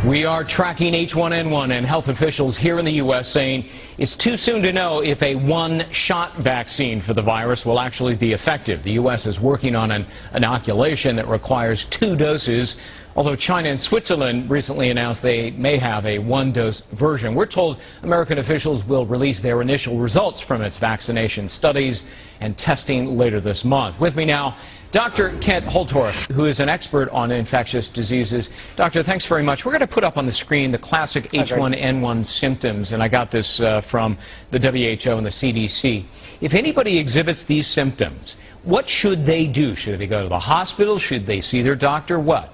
We are tracking H1N1, and health officials here in the U.S. saying it's too soon to know if a one-shot vaccine for the virus will actually be effective. The U.S. is working on an inoculation that requires 2 doses, although China and Switzerland recently announced they may have a 1-dose version. We're told American officials will release their initial results from its vaccination studies and testing later this month. With me now, Dr. Kent Holtorf, who is an expert on infectious diseases. Doctor, thanks very much. We're going to put up on the screen the classic H1N1 symptoms, and I got this from the WHO and the CDC. If anybody exhibits these symptoms, what should they do? Should they go to the hospital? Should they see their doctor? What?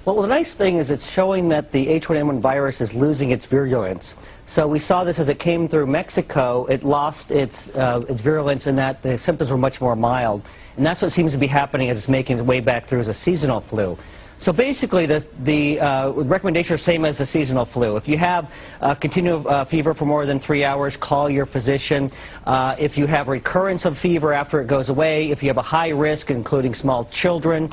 Well, the nice thing is it's showing that the H1N1 virus is losing its virulence. So we saw this as it came through Mexico. It lost its virulence in that the symptoms were much more mild. And that's what seems to be happening as it's making its way back through as a seasonal flu. So basically, the recommendation is the same as the seasonal flu. If you have continual fever for more than 3 hours, call your physician. If you have recurrence of fever after it goes away, if you have a high risk, including small children,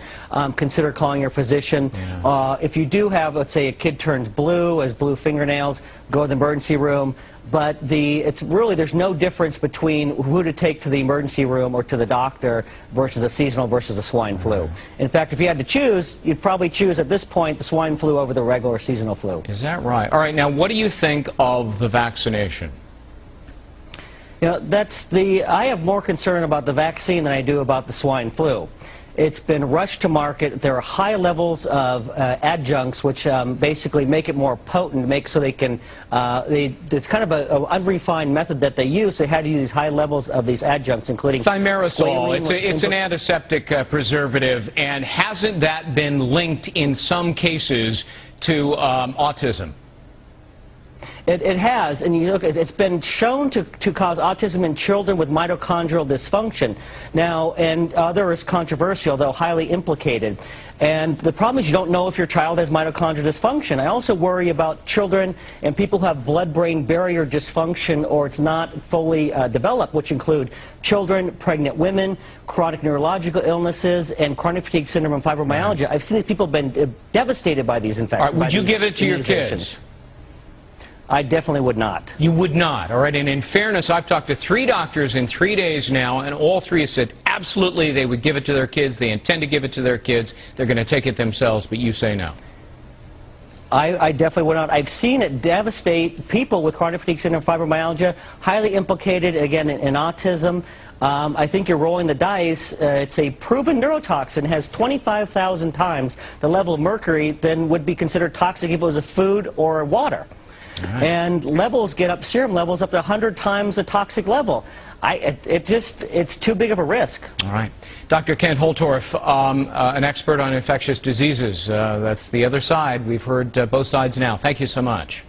consider calling your physician. Yeah. If you do have, let's say, a kid turns blue, has blue fingernails, go to the emergency room. But it's really, there's no difference between who to take to the emergency room or to the doctor versus a seasonal versus a swine flu. In fact, if you had to choose, you'd probably choose at this point the swine flu over the regular seasonal flu. Is that right? All right, now what do you think of the vaccination? You know, I have more concern about the vaccine than I do about the swine flu. It's been rushed to market. There are high levels of adjuncts which basically make it more potent, so they can, it's kind of an unrefined method that they use. They had to use these high levels of these adjuncts, including thimerosal. It's an antiseptic preservative, and hasn't that been linked in some cases to autism? It has, and you look, it's been shown to cause autism in children with mitochondrial dysfunction. Now, and other is controversial, though highly implicated. And the problem is you don't know if your child has mitochondrial dysfunction. I also worry about children and people who have blood-brain barrier dysfunction or it's not fully developed, which include children, pregnant women, chronic neurological illnesses, and chronic fatigue syndrome and fibromyalgia. I've seen these people have been devastated by these infections. All right, would you give it to your kids? I definitely would not. You would not, all right? And in fairness, I've talked to 3 doctors in 3 days now, and all 3 have said absolutely they would give it to their kids. They intend to give it to their kids. They're going to take it themselves, but you say no. I definitely would not. I've seen it devastate people with chronic fatigue syndrome, fibromyalgia, highly implicated, again, in autism. I think you're rolling the dice. It's a proven neurotoxin. It has 25,000 times the level of mercury than would be considered toxic if it was a food or water. Right. And levels get up, serum levels up to 100 times the toxic level. It's too big of a risk. All right. Dr. Kent Holtorf, an expert on infectious diseases. That's the other side. We've heard both sides now. Thank you so much.